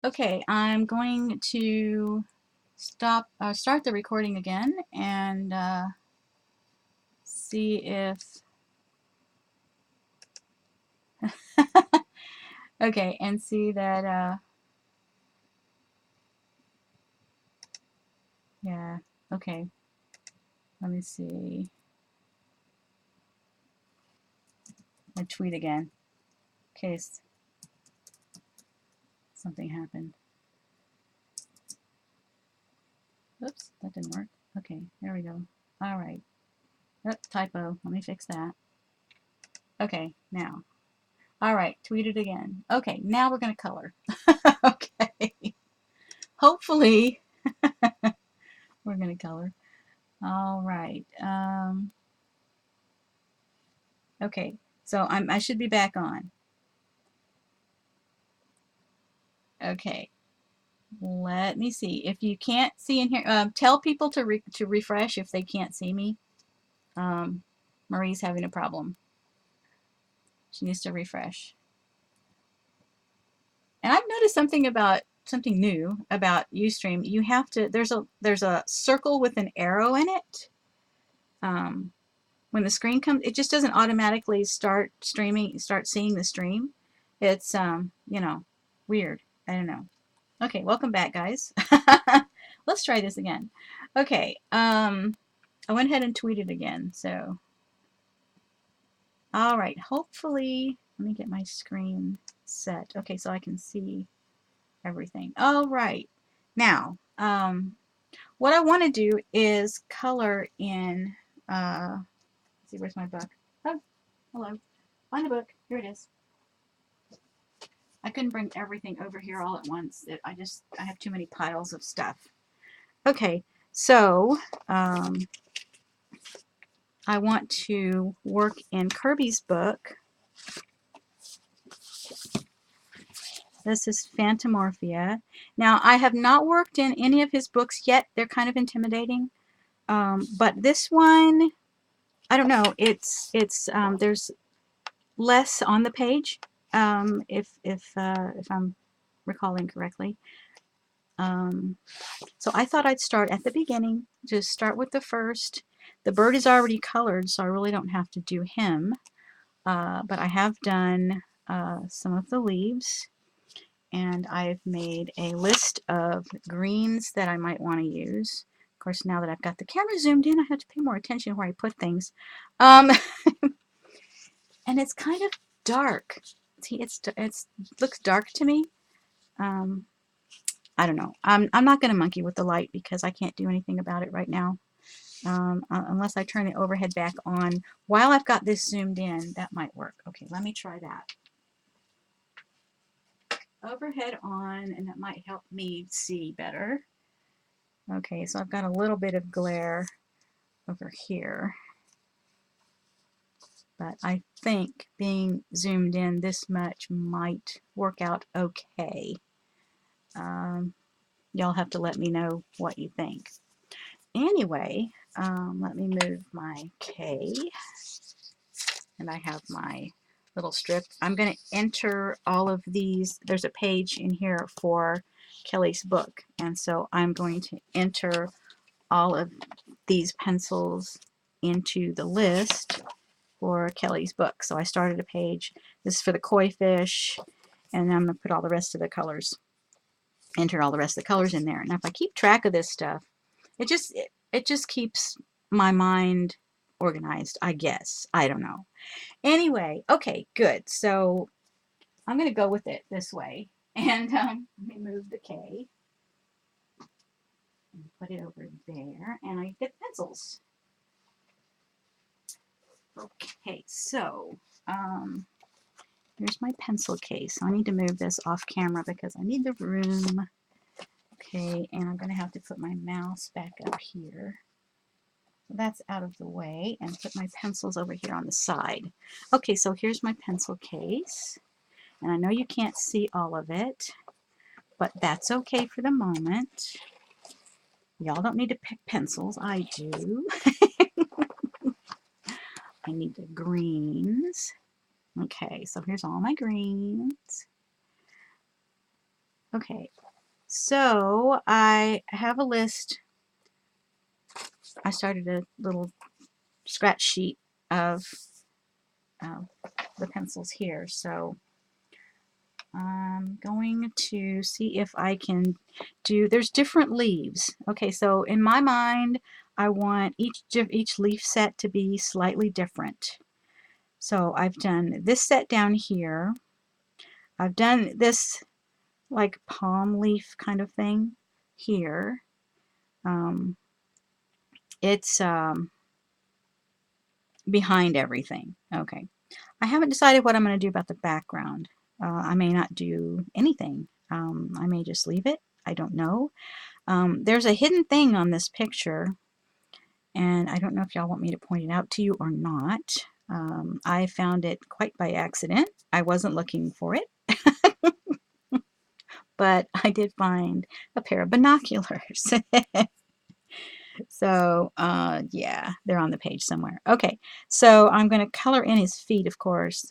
Okay, I'm going to start the recording again and see if, okay, and see that, yeah, okay, let me see, I tweet again, in case something happened. Oops, that didn't work. Okay, there we go. All right. Oh, typo. Let me fix that. Okay, now. All right, tweet it again. Okay, now we're going to color. Okay. Hopefully, we're going to color. All right. Okay, so I should be back on. Okay, let me see. If you can't see in here, tell people to refresh if they can't see me. Marie's having a problem. She needs to refresh. And I've noticed something new about Ustream. You have to there's a circle with an arrow in it. When the screen comes, it just doesn't automatically start seeing the stream. It's you know, weird. I don't know. Okay, welcome back, guys. Let's try this again. Okay, I went ahead and tweeted again. So, all right. Hopefully, let me get my screen set. Okay, so I can see everything. All right. Now, what I want to do is color in. Let's see, where's my book? Oh, hello. Find the book. Here it is. I couldn't bring everything over here all at once. I have too many piles of stuff. Okay, so I want to work in Kirby's book. This is Fantomorphia. Now, I have not worked in any of his books yet. They're kind of intimidating. But this one, I don't know. It's there's less on the page, if I'm recalling correctly. So I thought I'd start at the beginning. Just start with the first. The bird is already colored, so I really don't have to do him. But I have done some of the leaves, and I've made a list of greens that I might want to use. Of course, now that I've got the camera zoomed in, I have to pay more attention where I put things. And it's kind of dark. See, it's looks dark to me. I don't know. I'm not going to monkey with the light because I can't do anything about it right now. Unless I turn the overhead back on while I've got this zoomed in, that might work. Okay, let me try that. Overhead on, and that might help me see better. Okay, so I've got a little bit of glare over here, but I think being zoomed in this much might work out okay. Y'all have to let me know what you think. Anyway, let me move my K, and I have my little strip. I'm going to enter all of these. There's a page in here for Kelly's book, and so I'm going to enter all of these pencils into the list for Kelly's book. So I started a page. This is for the koi fish, and I'm going to put all the rest of the colors, enter all the rest of the colors in there. Now if I keep track of this stuff, it just keeps my mind organized, I guess. I don't know. Anyway, okay, good. So I'm going to go with it this way. And let me move the K and put it over there. And I get pencils. Okay, so here's my pencil case. I need to move this off camera because I need the room. Okay, and I'm going to have to put my mouse back up here. So that's out of the way, and put my pencils over here on the side. Okay, so here's my pencil case. And I know you can't see all of it, but that's okay for the moment. Y'all don't need to pick pencils. I do. I need the greens. Okay, so here's all my greens. Okay, so I have a list. I started a little scratch sheet of uh, the pencils here, so I'm going to see if I can do, there's different leaves. Okay, so in my mind, I want each leaf set to be slightly different. So I've done this set down here. I've done this like palm leaf kind of thing here. Um, it's behind everything. Okay. I haven't decided what I'm going to do about the background. I may not do anything. I may just leave it. I don't know. There's a hidden thing on this picture, and I don't know if y'all want me to point it out to you or not. I found it quite by accident. I wasn't looking for it, but I did find a pair of binoculars. So, yeah, they're on the page somewhere. Okay, so I'm going to color in his feet, of course,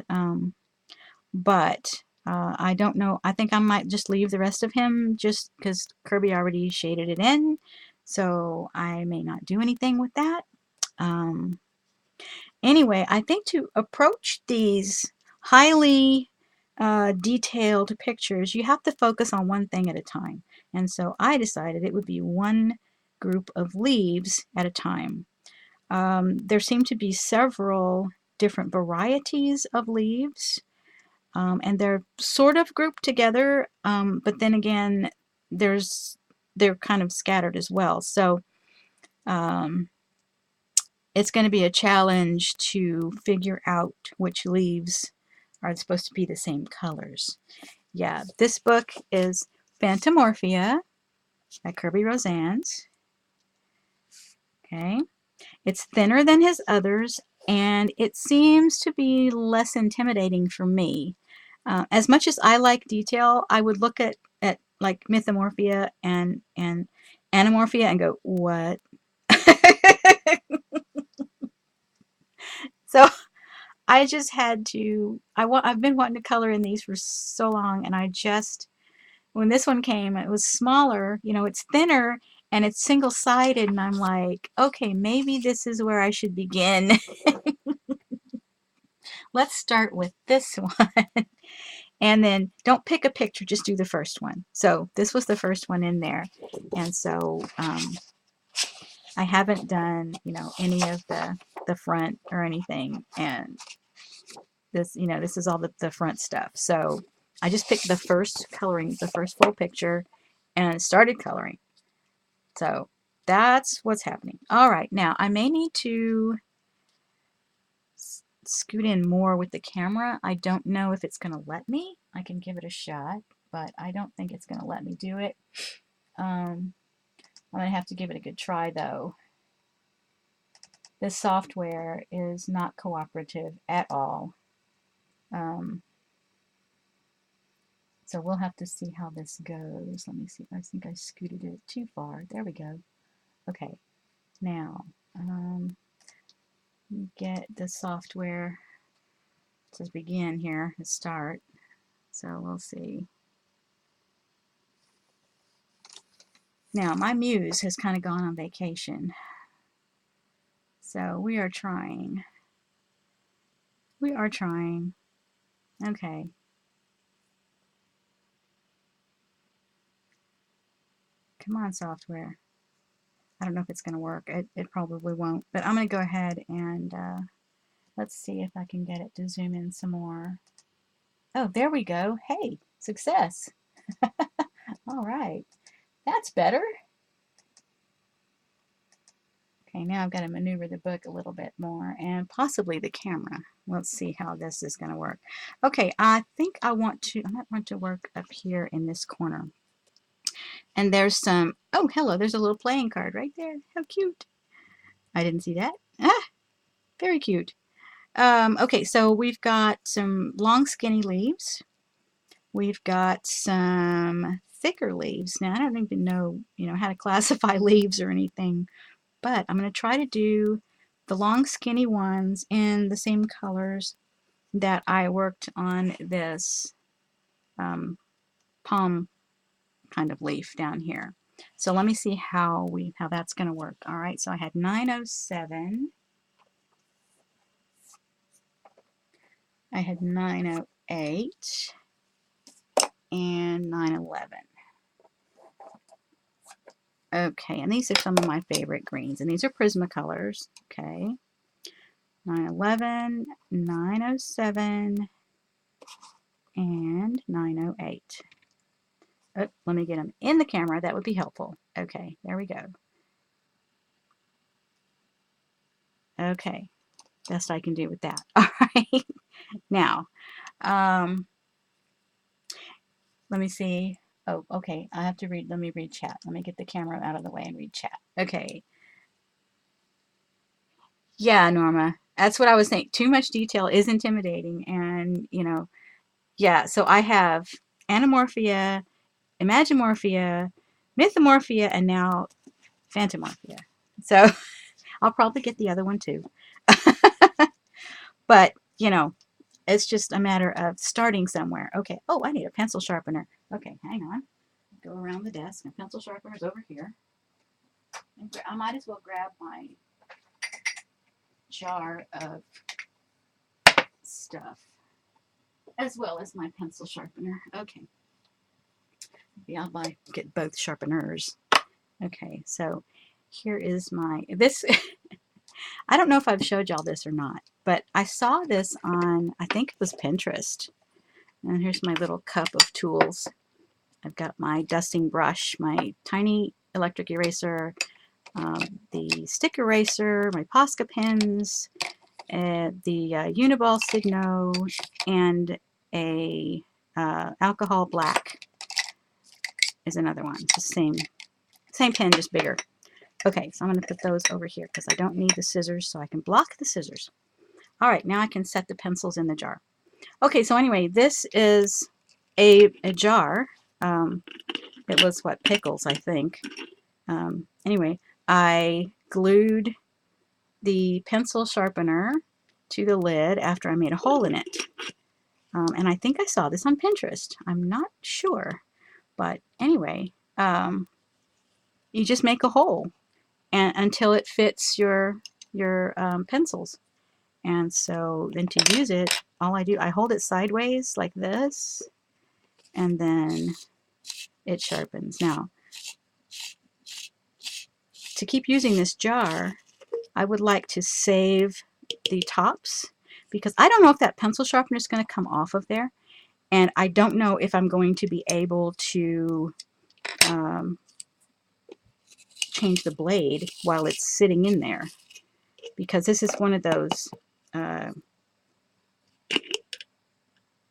but I don't know. I think I might just leave the rest of him just because Kirby already shaded it in, so I may not do anything with that. Um, anyway, I think to approach these highly detailed pictures, you have to focus on one thing at a time. And so I decided it would be one group of leaves at a time. There seem to be several different varieties of leaves, and they're sort of grouped together, but then again, they're kind of scattered as well. So um, it's going to be a challenge to figure out which leaves are supposed to be the same colors. Yeah, this book is Fantomorphia by Kirby Rosan's. Okay. It's thinner than his others, and it seems to be less intimidating for me. As much as I like detail, I would look at like Mythomorphia and Anamorphia and go, what? So I just had to, I've been wanting to color in these for so long, and I just, when this one came, it was smaller, you know, it's thinner and it's single-sided, and I'm like, okay, maybe this is where I should begin. Let's start with this one. And then don't pick a picture, just do the first one. So this was the first one in there. And so I haven't done, you know, any of the front or anything. And this, you know, this is all the front stuff. So I just picked the first coloring, the first full picture, and started coloring. So that's what's happening. All right, now I may need to scoot in more with the camera. I don't know if it's going to let me. I can give it a shot, but I don't think it's going to let me do it. I'm going to have to give it a good try, though. This software is not cooperative at all. So we'll have to see how this goes. Let me see. I think I scooted it too far. There we go. Okay. Now, get the software. It says begin here. Let's start. So we'll see. Now, my muse has kind of gone on vacation. So we are trying. We are trying. Okay. Come on, software. I don't know if it's going to work. It probably won't. But I'm going to go ahead and let's see if I can get it to zoom in some more. Oh, there we go. Hey, success. All right. That's better. Okay, now I've got to maneuver the book a little bit more and possibly the camera. Let's see how this is going to work. Okay, I think I might want to work up here in this corner. And there's some, oh, hello, there's a little playing card right there. How cute. I didn't see that. Ah, very cute. Okay, so we've got some long skinny leaves. We've got some thicker leaves. Now, I don't even know, you know, how to classify leaves or anything, but I'm going to try to do the long skinny ones in the same colors that I worked on this palm kind of leaf down here. So let me see how that's going to work. All right, so I had 907, I had 908, and 911. Okay, and these are some of my favorite greens, and these are Prismacolors. Okay, 911, 907, and 908. Oh, let me get them in the camera. That would be helpful. Okay, there we go. Okay, best I can do with that. All right, now, let me see. Oh, okay, I have to read. Let me read chat. Let me get the camera out of the way and read chat. Okay. Yeah, Norma. That's what I was saying. Too much detail is intimidating, and yeah. So I have Anamorphia, Imagimorphia, Mythomorphia, and now Fantomorphia. So I'll probably get the other one too. But it's just a matter of starting somewhere. Okay. Oh, I need a pencil sharpener. Okay, hang on. Go around the desk. My pencil sharpener's over here. And I might as well grab my jar of stuff as well as my pencil sharpener. Okay. Yeah, I'll get both sharpeners. Okay, so here is this. I don't know if I've showed y'all this or not, but I saw this on, I think it was Pinterest. And here's my little cup of tools. I've got my dusting brush, my tiny electric eraser, the stick eraser, my Posca pens, the Uniball Signo, and a alcohol black is another one. It's the same pen, just bigger. Okay, so I'm going to put those over here because I don't need the scissors, so I can block the scissors. All right, now I can set the pencils in the jar. Okay, so anyway, this is a jar. It was what, pickles, I think. Anyway, I glued the pencil sharpener to the lid after I made a hole in it. And I think I saw this on Pinterest. I'm not sure. But anyway, you just make a hole until it fits your pencils. And so then to use it, all I hold it sideways like this, and then it sharpens. Now, to keep using this jar, I would like to save the tops because I don't know if that pencil sharpener is going to come off of there, and I don't know if I'm going to be able to change the blade while it's sitting in there, because this is one of those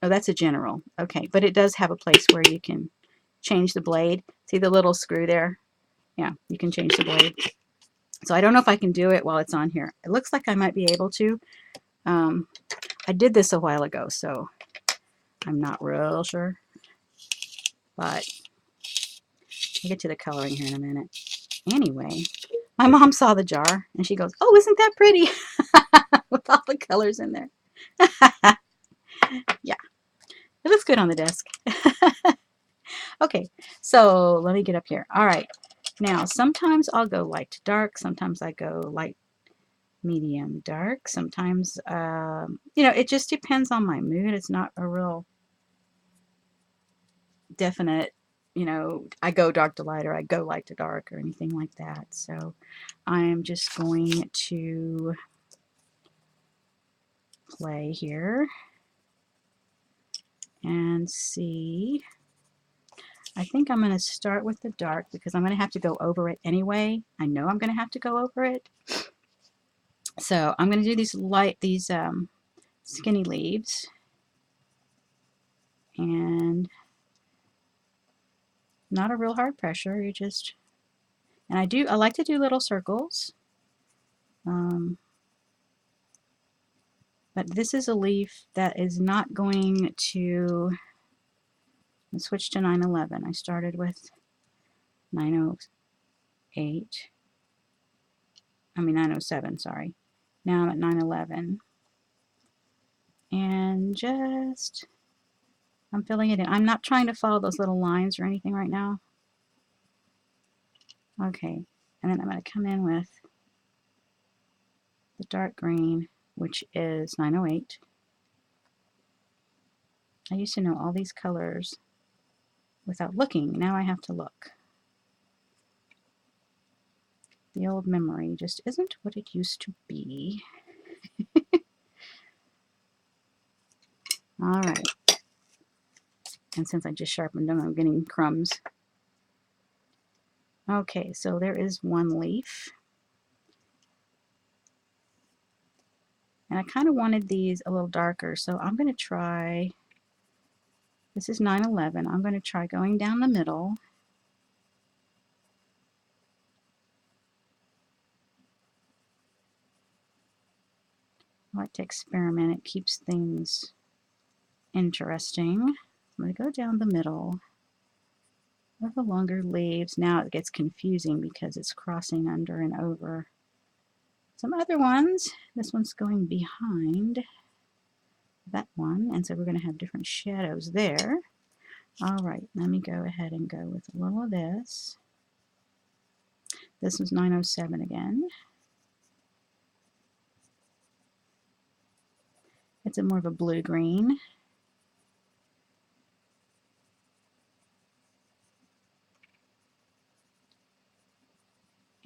oh, that's a general. Okay, but it does have a place where you can change the blade. See the little screw there? Yeah, you can change the blade. So I don't know if I can do it while it's on here. It looks like I might be able to. I did this a while ago, so I'm not real sure. But I'll get to the coloring here in a minute. Anyway, my mom saw the jar and she goes, "Oh, isn't that pretty?" With all the colors in there. Yeah, it looks good on the desk. Okay, so let me get up here. All right, now sometimes I'll go light to dark. Sometimes I go light, medium, dark. Sometimes, it just depends on my mood. It's not a real definite, I go dark to light or I go light to dark or anything like that. So I'm just going to play here and see. I think I'm going to start with the dark because I'm going to have to go over it anyway. I know I'm going to have to go over it. So I'm going to do these skinny leaves. And not a real hard pressure. And I like to do little circles. But this is a leaf that is not going to, let's switch to 911. I started with 908. 907, sorry. Now I'm at 911. And I'm filling it in. I'm not trying to follow those little lines or anything right now. Okay, and then I'm going to come in with the dark green, which is 908. I used to know all these colors without looking. Now I have to look. The old memory just isn't what it used to be. All right. And since I just sharpened them, I'm getting crumbs. Okay, so there is one leaf. And I kind of wanted these a little darker, so I'm going to try, this is 911, I'm going to try going down the middle. I like to experiment, it keeps things interesting. I'm going to go down the middle with the longer leaves. Now it gets confusing because it's crossing under and over some other ones. This one's going behind that one, and so we're going to have different shadows there. All right, let me go ahead and go with a little of this. This was 907 again. It's a more of a blue-green.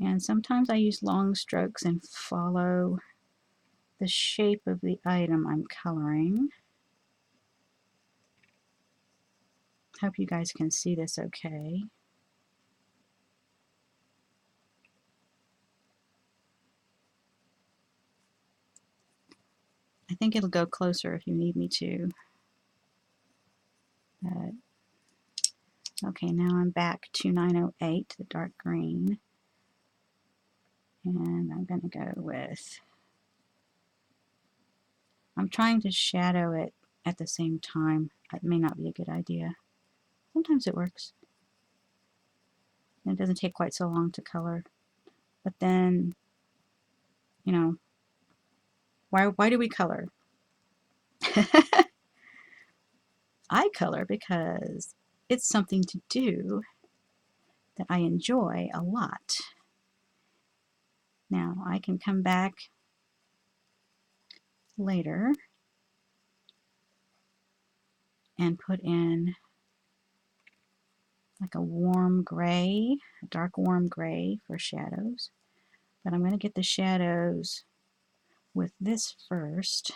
And sometimes I use long strokes and follow the shape of the item I'm coloring. Hope you guys can see this okay. I think it'll go closer if you need me to. But, okay, now I'm back to 908, the dark green. And I'm going to go with, I'm trying to shadow it at the same time. That may not be a good idea. Sometimes it works. And it doesn't take quite so long to color. But then, you know, why do we color? I color because it's something to do that I enjoy a lot. Now I can come back later and put in like a warm gray, a dark warm gray for shadows. But I'm going to get the shadows with this first.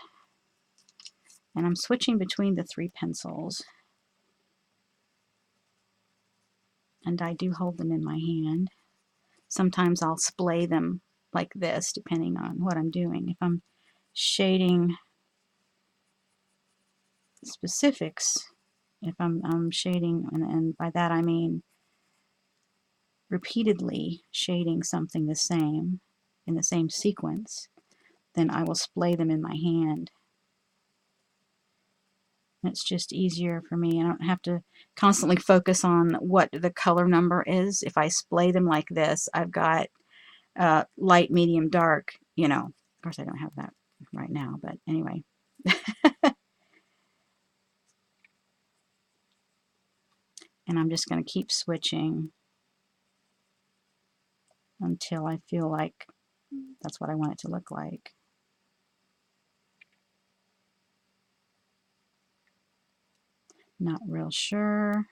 And I'm switching between the three pencils. And I do hold them in my hand. Sometimes I'll splay them like this, depending on what I'm doing. If I'm shading specifics, if I'm shading, and by that I mean repeatedly shading something the same, in the same sequence, then I will splay them in my hand. It's just easier for me. I don't have to constantly focus on what the color number is. If I splay them like this, I've got light, medium, dark, you know. Of course, I don't have that right now, but anyway. And I'm just going to keep switching until I feel like that's what I want it to look like. Not real sure.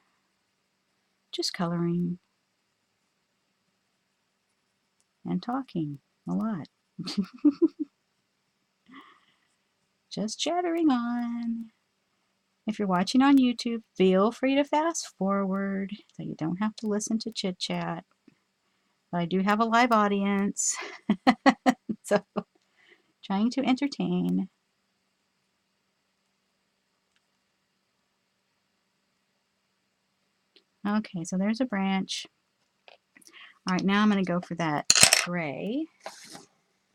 Just coloring and talking a lot. Just chattering on. If you're watching on YouTube, feel free to fast forward so you don't have to listen to chit chat. But I do have a live audience, so trying to entertain. Okay, so there's a branch. All right, now I'm going to go for that gray.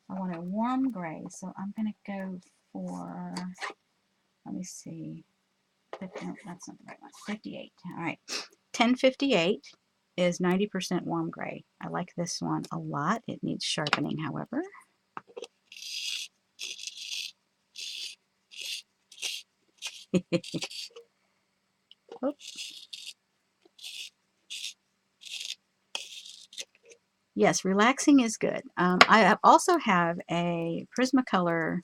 I want a warm gray, so I'm going to go for, let me see, no, that's not the right one, 58. All right, 1058 is 90% warm gray. I like this one a lot. It needs sharpening, however. Oops. Yes, relaxing is good. I also have a Prismacolor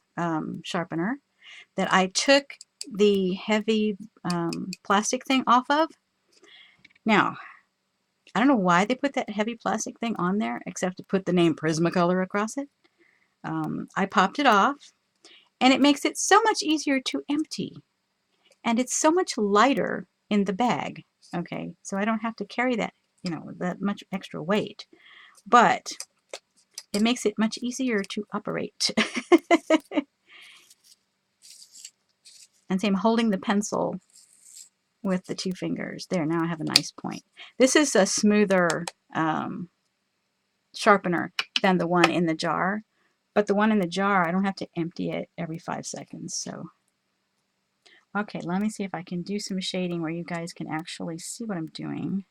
sharpener that I took the heavy plastic thing off of. Now, I don't know why they put that heavy plastic thing on there, except to put the name Prismacolor across it. I popped it off, and it makes it so much easier to empty. And it's so much lighter in the bag. Okay, so I don't have to carry that, that much extra weight. But it makes it much easier to operate. And see, I'm holding the pencil with the two fingers. There, now I have a nice point. This is a smoother sharpener than the one in the jar. But the one in the jar, I don't have to empty it every 5 seconds. So, okay, let me see if I can do some shading where you guys can actually see what I'm doing.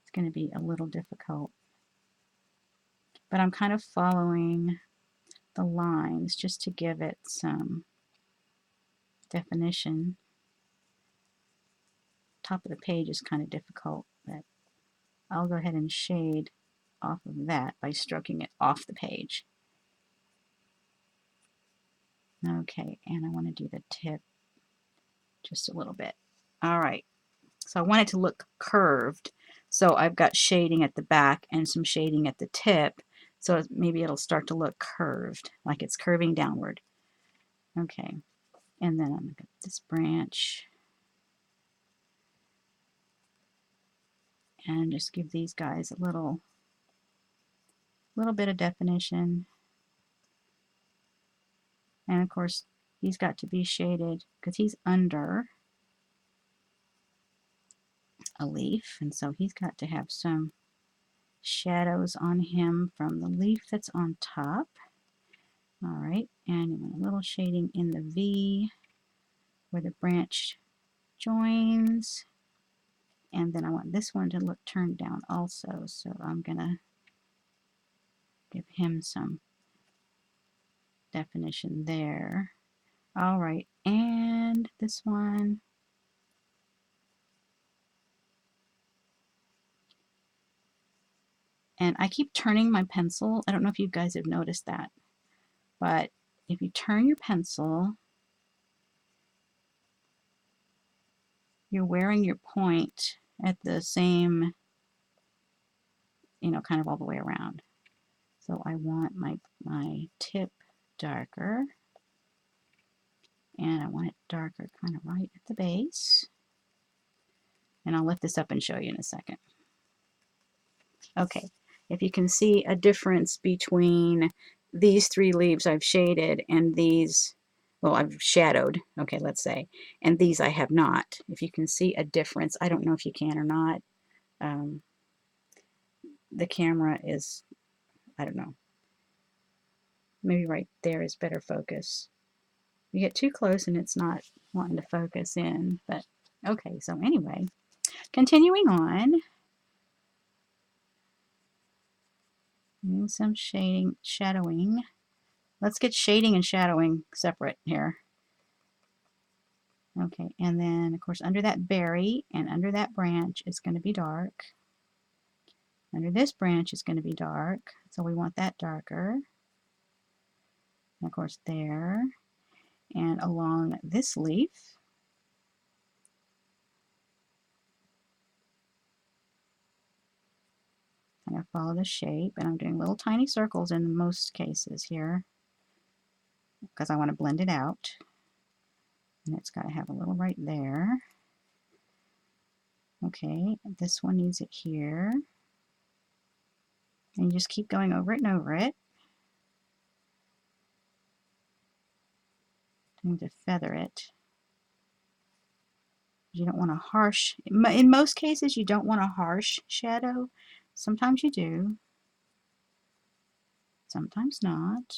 It's going to be a little difficult. But I'm kind of following the lines just to give it some definition. Top of the page is kind of difficult, but I'll go ahead and shade off of that by stroking it off the page. Okay, and I want to do the tip just a little bit. All right, so I want it to look curved. So I've got shading at the back and some shading at the tip. So maybe it'll start to look curved, like it's curving downward. Okay, and then I'm going to get this branch and just give these guys a little bit of definition. And of course, he's got to be shaded because he's under a leaf, and so he's got to have some shadows on him from the leaf that's on top. All right, and a little shading in the V where the branch joins. And then I want this one to look turned down also, so I'm gonna give him some definition there. All right, and this one. And I keep turning my pencil. I don't know if you guys have noticed that, but if you turn your pencil, you're wearing your point at the same, kind of all the way around. So I want my tip darker, and I want it darker kind of right at the base. And I'll lift this up and show you in a second. Okay, if you can see a difference between these 3 leaves I've shaded and these, well, I've shadowed, okay, let's say, and these I have not. If you can see a difference, I don't know if you can or not. The camera is, I don't know, maybe right there is better focus. You get too close and it's not wanting to focus in, but okay, so anyway, continuing on. Some shadowing. Let's get shading and shadowing separate here. Okay, and then of course under that berry and under that branch it's going to be dark. Under this branch is going to be dark, so we want that darker. And of course there, and along this leaf. I'm going to follow the shape, and I'm doing little tiny circles in most cases here because I want to blend it out. And it's got to have a little right there. Okay, this one needs it here. And you just keep going over it and over it. I need to feather it. You don't want a harsh, in most cases you don't want a harsh shadow. Sometimes you do, sometimes not.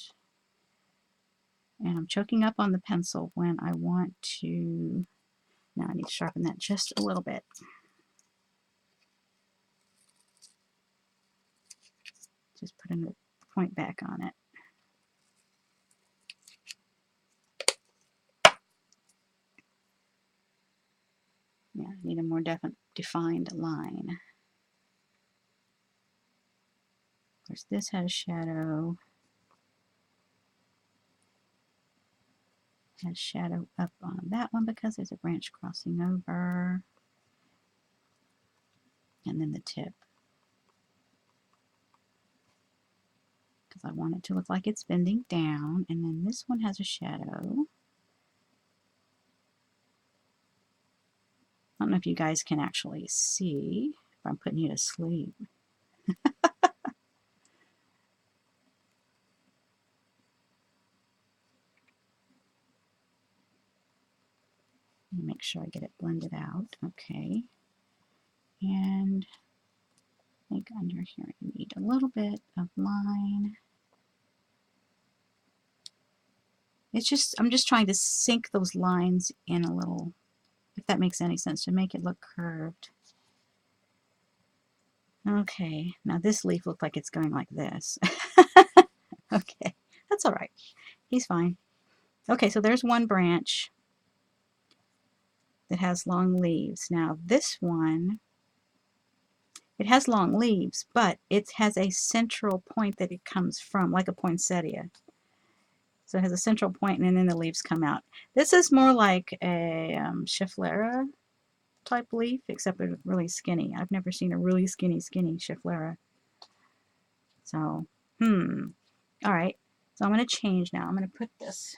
And I'm choking up on the pencil when I want to, now I need to sharpen that just a little bit. Just putting the point back on it. Yeah, I need a more defined line. course, this has shadow. Has shadow up on that one because there's a branch crossing over. And then the tip. Because I want it to look like it's bending down. And then this one has a shadow. I don't know if you guys can actually see if I'm putting you to sleep. Make sure I get it blended out. Okay. And I think under here I need a little bit of line. It's just, I'm just trying to sink those lines in a little, if that makes any sense, to make it look curved. Okay, now this leaf looks like it's going like this. Okay, that's all right. He's fine. Okay, so there's one branch that has long leaves. Now this one, it has long leaves, but it has a central point that it comes from, like a poinsettia. So it has a central point, and then the leaves come out. This is more like a Schefflera type leaf, except it's really skinny. I've never seen a really skinny Schefflera. So, all right. So I'm going to change now. I'm going to put this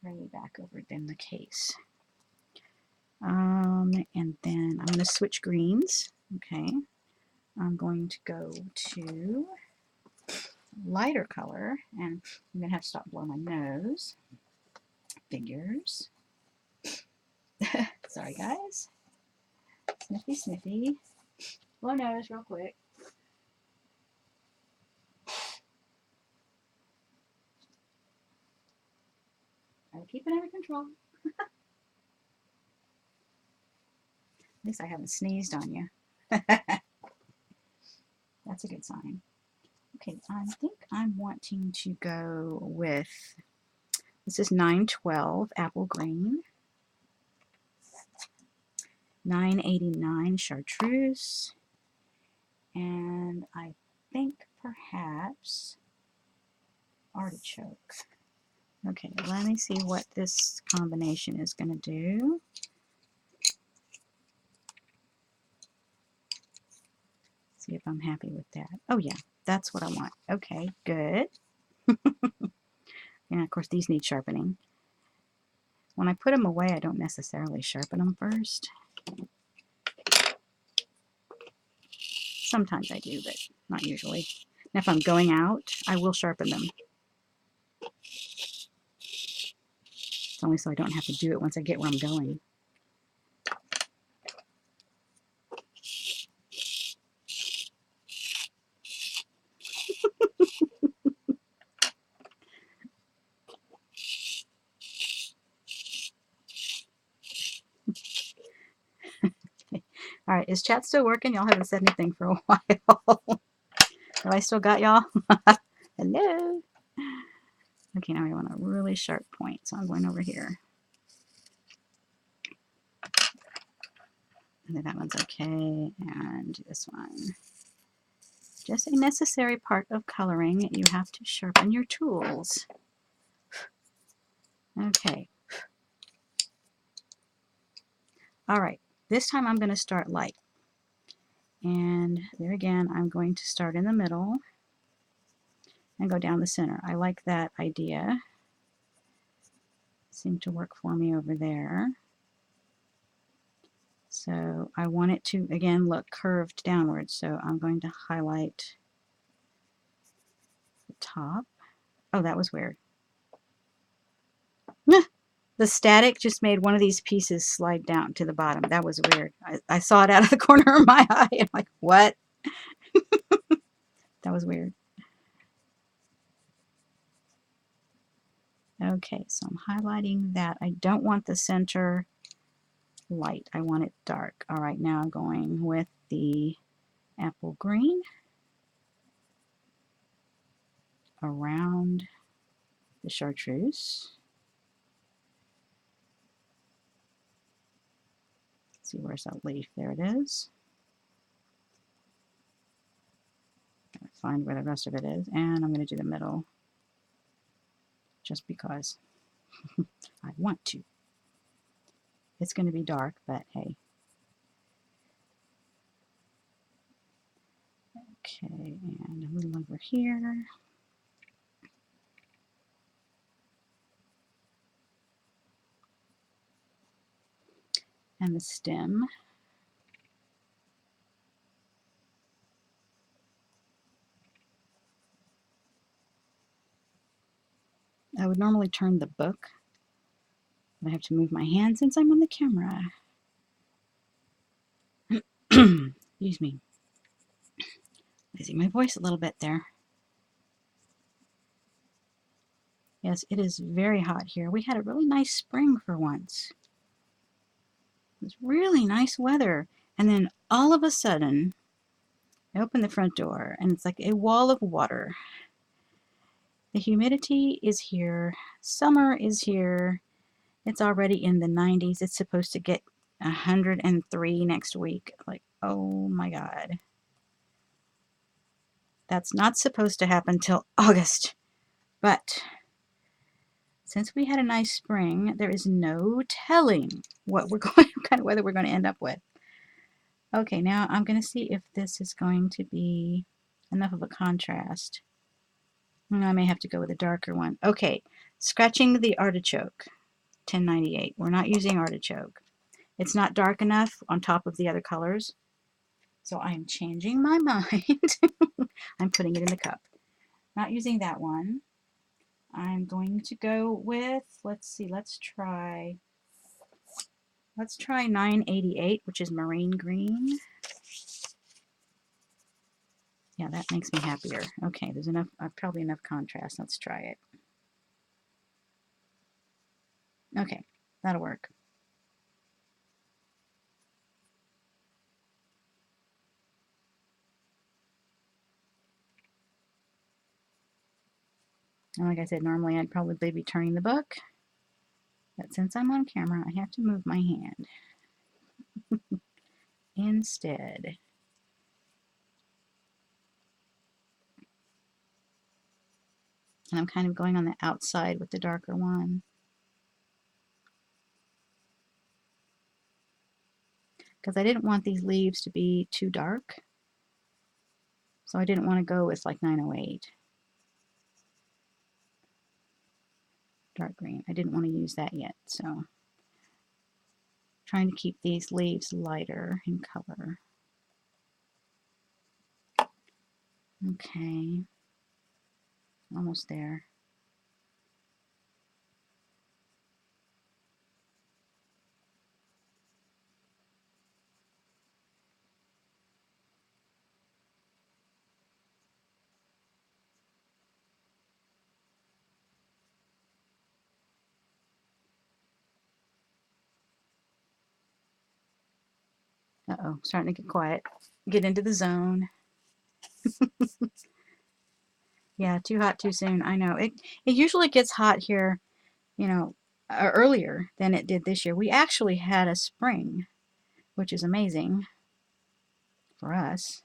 gray back over in the case. And then I'm going to switch greens. Okay. I'm going to go to lighter color, and I'm going to have to stop blowing my nose. Figures. Sorry, guys. Sniffy, sniffy. Blow nose real quick. I'll keep it under control. At least I haven't sneezed on you. That's a good sign. Okay, I think I'm wanting to go with, this is 912 apple green, 989 chartreuse, and I think perhaps artichoke. Okay, let me see what this combination is going to do. See if I'm happy with that. Oh yeah, that's what I want. Okay, good. And of course these need sharpening. When I put them away, I don't necessarily sharpen them first. Sometimes I do, but not usually. And if I'm going out, I will sharpen them. It's only so I don't have to do it once I get where I'm going. All right, is chat still working? Y'all haven't said anything for a while. Have I still got y'all? Hello. Okay, now we want a really sharp point, so I'm going over here. And then that one's okay, and this one. Just a necessary part of coloring. You have to sharpen your tools. Okay. All right, this time I'm going to start light. And there again, I'm going to start in the middle and go down the center. I like that idea. Seemed to work for me over there. So I want it to, again, look curved downwards. So I'm going to highlight the top. Oh, that was weird. The static just made one of these pieces slide down to the bottom. That was weird. I saw it out of the corner of my eye. I'm like, what? That was weird. Okay, so I'm highlighting that. I don't want the center light. I want it dark. All right, now I'm going with the apple green around the chartreuse. Let's see, where's that leaf? There it is. find where the rest of it is, and I'm going to do the middle just because I want to. It's going to be dark, but hey. Okay, and a little over here. And the stem. I would normally turn the book, but I have to move my hand since I'm on the camera. Excuse me. Losing my voice a little bit there. Yes, it is very hot here. We had a really nice spring for once. It was really nice weather. And then all of a sudden, I open the front door and it's like a wall of water. The humidity is here. Summer is here. It's already in the 90s. It's supposed to get 103 next week. Like, oh my God. That's not supposed to happen till August. But since we had a nice spring, there is no telling what kind of weather we're going to end up with. Okay, now I'm going to see if this is going to be enough of a contrast. I may have to go with a darker one. Okay, scratching the artichoke, 1098. We're not using artichoke. It's not dark enough on top of the other colors. So I'm changing my mind. I'm putting it in the cup. Not using that one. I'm going to go with, let's see, let's try 988, which is marine green. Yeah, that makes me happier. Okay, there's enough, probably enough contrast. Let's try it. Okay, that'll work. And like I said, normally I'd probably be turning the book, but since I'm on camera, I have to move my hand instead. And I'm kind of going on the outside with the darker one. Because I didn't want these leaves to be too dark. So I didn't want to go with like 908. Dark green. I didn't want to use that yet. So trying to keep these leaves lighter in color. Okay. Almost there. Uh-oh, starting to get quiet. Get into the zone. Yeah, too hot too soon. I know. It usually gets hot here, you know, earlier than it did this year. We actually had a spring, which is amazing for us.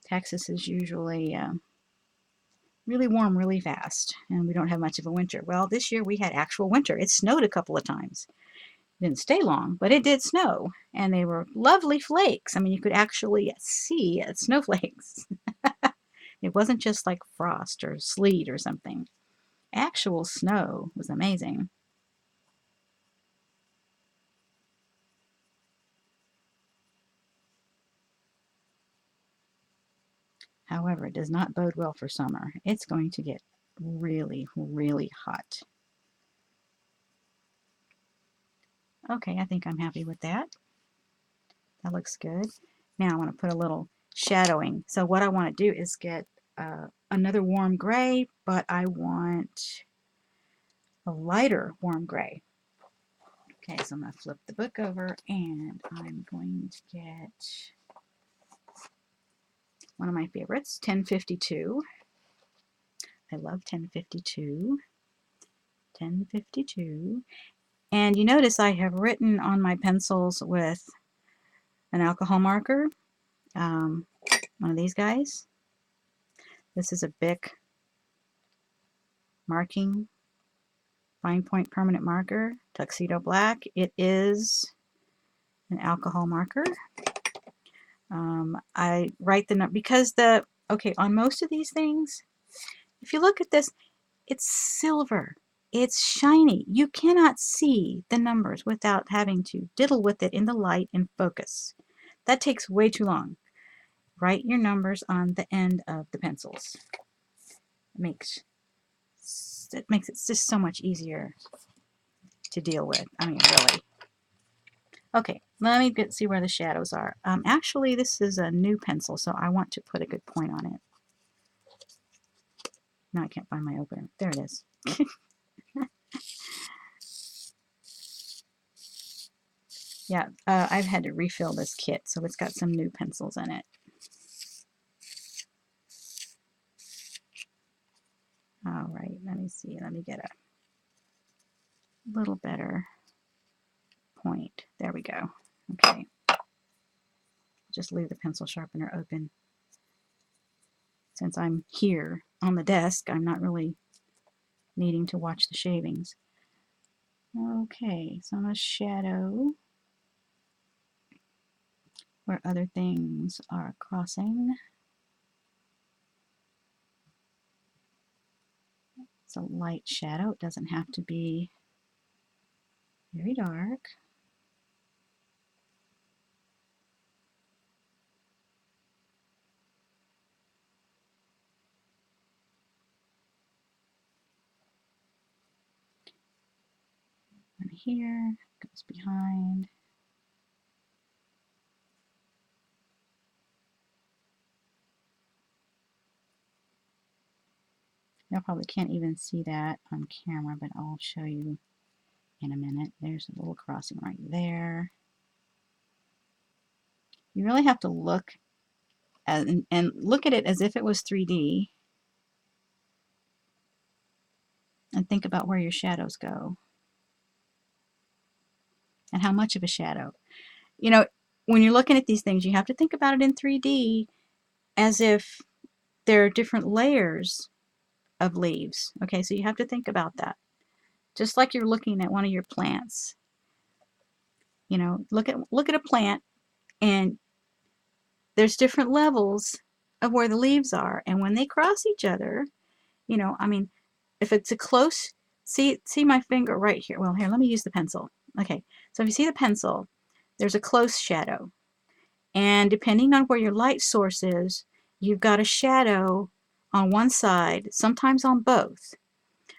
Texas is usually really warm really fast, and we don't have much of a winter. Well, this year we had actual winter. It snowed a couple of times. It didn't stay long, but it did snow, and they were lovely flakes. I mean, you could actually see snowflakes. It wasn't just like frost or sleet or something. Actual snow was amazing. However, it does not bode well for summer. It's going to get really, really hot. Okay, I think I'm happy with that. That looks good. Now I want to put a little shadowing. So what I want to do is get another warm gray, but I want a lighter warm gray. Okay, so I'm going to flip the book over and I'm going to get one of my favorites, 1052. I love 1052. 1052. And you notice I have written on my pencils with an alcohol marker. one of these guys. This is a Bic marking fine point permanent marker, tuxedo black. It is an alcohol marker. I write the number because okay, on most of these things, if you look at this, it's silver. It's shiny. You cannot see the numbers without having to diddle with it in the light and focus. That takes way too long. Write your numbers on the end of the pencils. It makes it just so much easier to deal with. I mean, really. Okay, let me see where the shadows are. Actually, this is a new pencil, so I want to put a good point on it. Now I can't find my opener. There it is. Yeah, I've had to refill this kit, so it's got some new pencils in it. All right, let me see. Let me get a little better point. There we go. Okay. Just leave the pencil sharpener open. Since I'm here on the desk, I'm not really needing to watch the shavings. Okay, so I'm going to shadow where other things are crossing. It's a light shadow. It doesn't have to be very dark. And here goes behind. You probably can't even see that on camera, but I'll show you in a minute. There's a little crossing right there. You really have to look and look at it as if it was 3D and think about where your shadows go and how much of a shadow. You know, when you're looking at these things, you have to think about it in 3D as if there are different layers of leaves. Okay, so you have to think about that. Just like you're looking at one of your plants. You know, look at a plant and there's different levels of where the leaves are, and when they cross each other, you know, I mean, if it's a close, see my finger right here. Well, here, let me use the pencil. Okay, so if you see the pencil, there's a close shadow, and depending on where your light source is, you've got a shadow on one side, sometimes on both.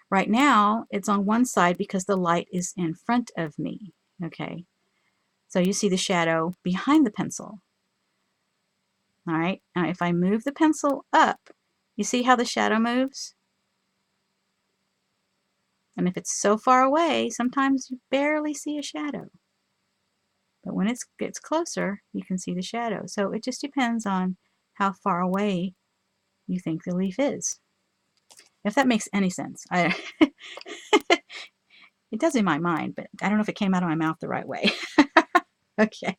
Right now, it's on one side because the light is in front of me. Okay, so you see the shadow behind the pencil. All right, now if I move the pencil up, you see how the shadow moves? And if it's so far away, sometimes you barely see a shadow. But when it gets closer, you can see the shadow. So it just depends on how far away you think the leaf is. If that makes any sense. It does in my mind, but I don't know if it came out of my mouth the right way. Okay.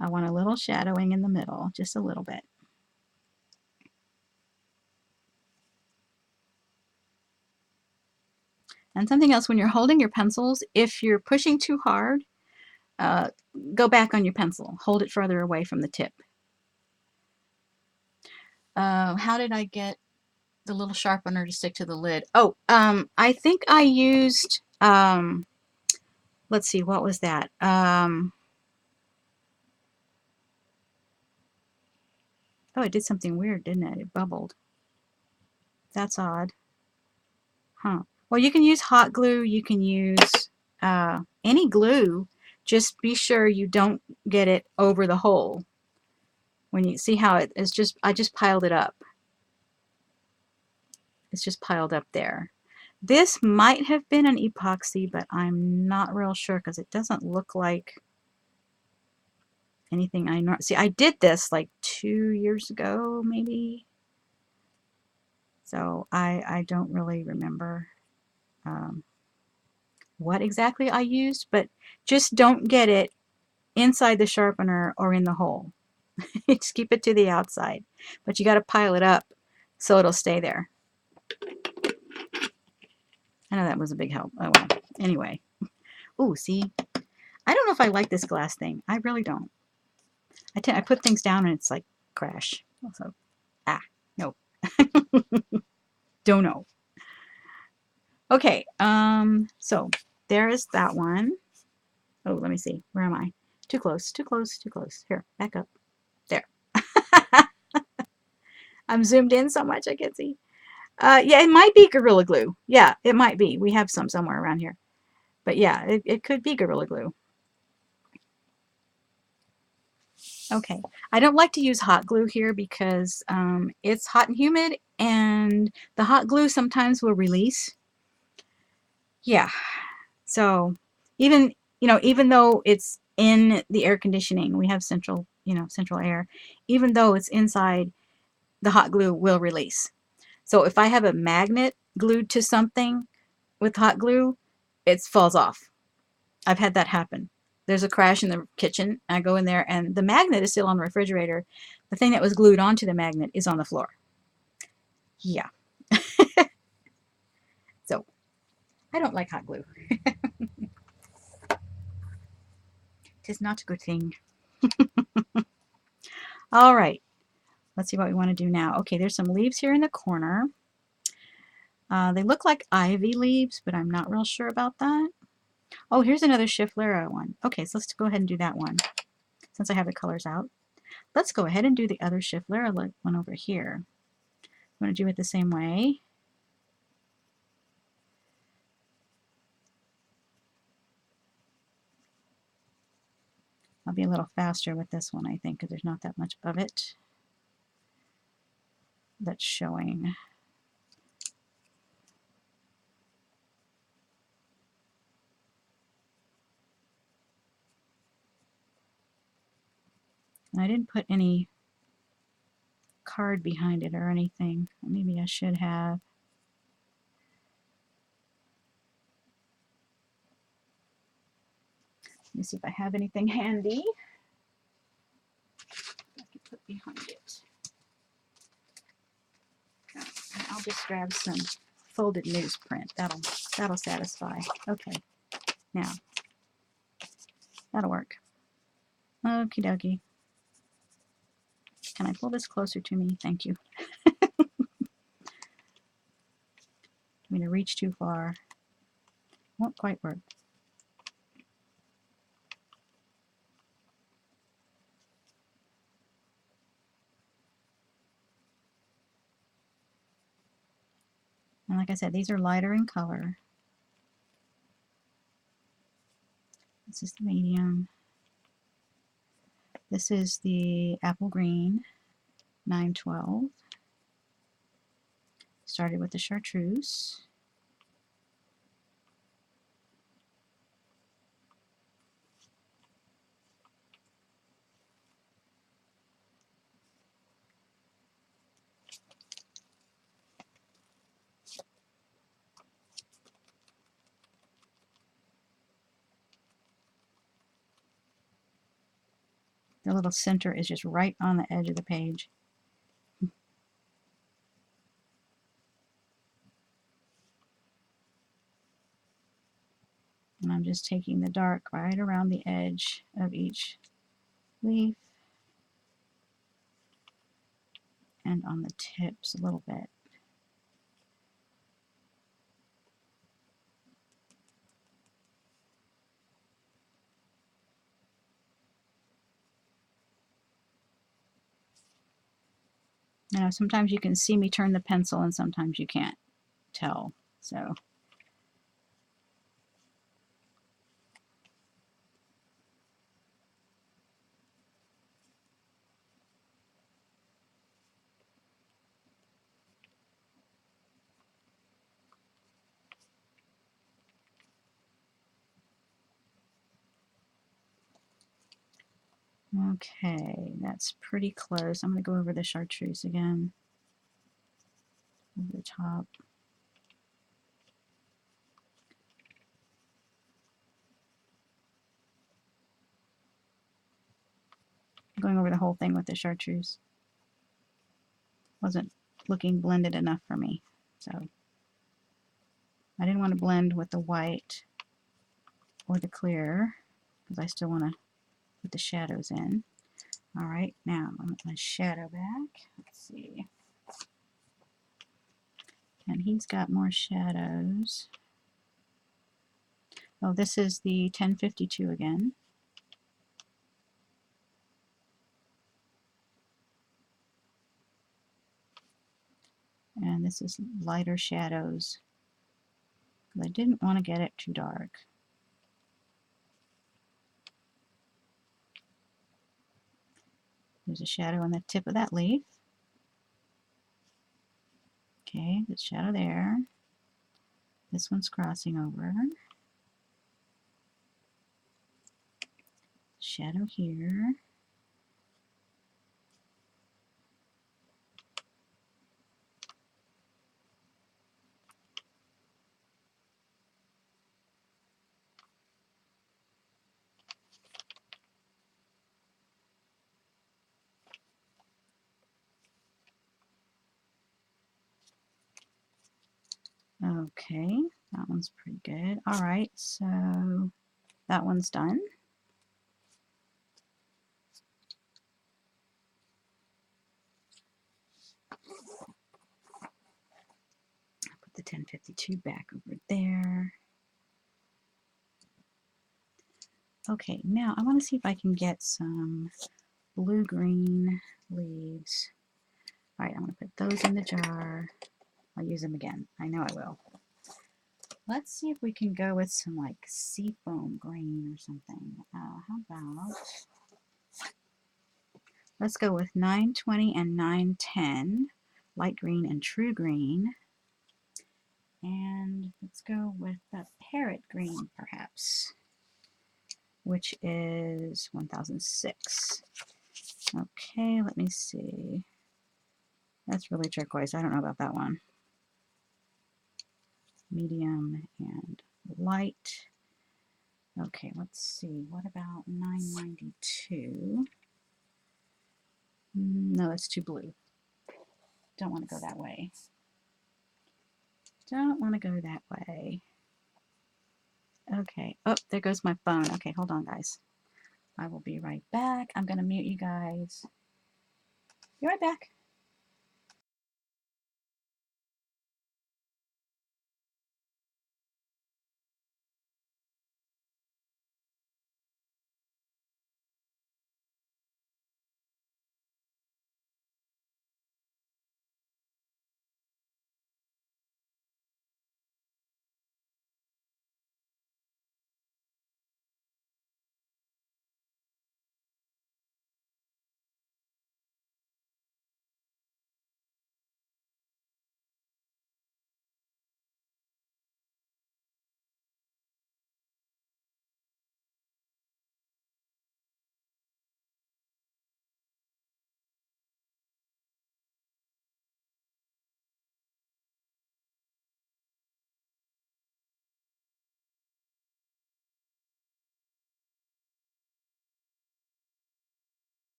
I want a little shadowing in the middle, just a little bit. And something else, when you're holding your pencils, if you're pushing too hard, go back on your pencil. Hold it further away from the tip. How did I get the little sharpener to stick to the lid? Oh, I think I used, let's see, what was that? Oh, it did something weird, didn't it? It bubbled. That's odd. Huh. Well, you can use hot glue. You can use any glue. Just be sure you don't get it over the hole. When you see how it is just, I just piled it up. It's just piled up there. This might have been an epoxy, but I'm not real sure because it doesn't look like anything I know. See, I did this like 2 years ago, maybe. So I don't really remember what exactly I used, but just don't get it inside the sharpener or in the hole. Just keep it to the outside. But you got to pile it up so it'll stay there. I know that was a big help. Oh well. Anyway. Ooh, see? I don't know if I like this glass thing. I really don't. I put things down and it's like crash. So, no. Don't know. Okay, so there is that one. Oh, let me see. Where am I? Too close, too close, too close. Here, back up. There. I'm zoomed in so much I can't see. Yeah, it might be Gorilla Glue. Yeah, it might be. We have some somewhere around here. But yeah, it could be Gorilla Glue. Okay, I don't like to use hot glue here because it's hot and humid and the hot glue sometimes will release. Yeah, so even, even though it's in the air conditioning, we have central air, even though it's inside, the hot glue will release. So if I have a magnet glued to something with hot glue, it falls off. I've had that happen. There's a crash in the kitchen. I go in there and the magnet is still on the refrigerator. The thing that was glued onto the magnet is on the floor. Yeah. So I don't like hot glue. Tis not a good thing. All right. Let's see what we want to do now. Okay, there's some leaves here in the corner. They look like ivy leaves, but I'm not real sure about that. Oh, here's another Schiflera one. Okay, so let's go ahead and do that one. Since I have the colors out, let's go ahead and do the other Schiflera one over here. I'm going to do it the same way. I'll be a little faster with this one, I think, because there's not that much of it that's showing. And I didn't put any card behind it or anything. Maybe I should have. Let me see if I have anything handy I can put behind it. I'll just grab some folded newsprint. That'll satisfy. Okay, now that'll work. Okie dokie. Can I pull this closer to me? Thank you. I'm going to reach too far. Won't quite work. And like I said, these are lighter in color. This is the medium. This is the apple green, 912. Started with the chartreuse. The little center is just right on the edge of the page. And I'm just taking the dark right around the edge of each leaf and on the tips a little bit. Now, sometimes you can see me turn the pencil and sometimes you can't tell. So okay, that's pretty close. I'm going to go over the chartreuse again, over the top. going over the whole thing with the chartreuse wasn't looking blended enough for me. So I didn't want to blend with the white or the clear because I still want to put the shadows in. All right, now I'm going to my shadow back. Let's see. And he's got more shadows. Oh, this is the 1052 again. And this is lighter shadows. I didn't want to get it too dark. There's a shadow on the tip of that leaf. Okay, the shadow there. This one's crossing over. Shadow here. Okay, that one's pretty good. All right, so that one's done. Put the 1052 back over there. Okay, now I want to see if I can get some blue-green leaves. All right, I'm going to put those in the jar. I'll use them again. I know I will. Let's see if we can go with some like seafoam green or something. How about, let's go with 920 and 910, light green and true green. And let's go with the parrot green perhaps, which is 1006. Okay, let me see. That's really turquoise. I don't know about that one. Medium and light. Okay, let's see. What about 992? No, it's too blue. Don't want to go that way. Don't want to go that way. Okay. Oh, there goes my phone. Okay, hold on, guys. I will be right back. I'm going to mute you guys. Be right back.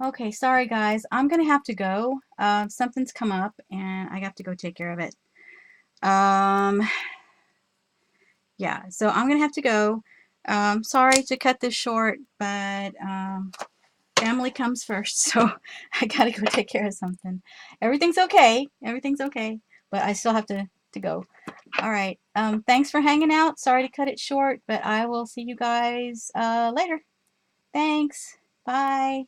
Okay, sorry guys. I'm gonna have to go. Something's come up and I have to go take care of it. Um, yeah, so I'm gonna have to go. Sorry to cut this short, but family comes first, so I gotta go take care of something. Everything's okay. Everything's okay, but I still have to go. All right. Thanks for hanging out. Sorry to cut it short, but I will see you guys later. Thanks. Bye.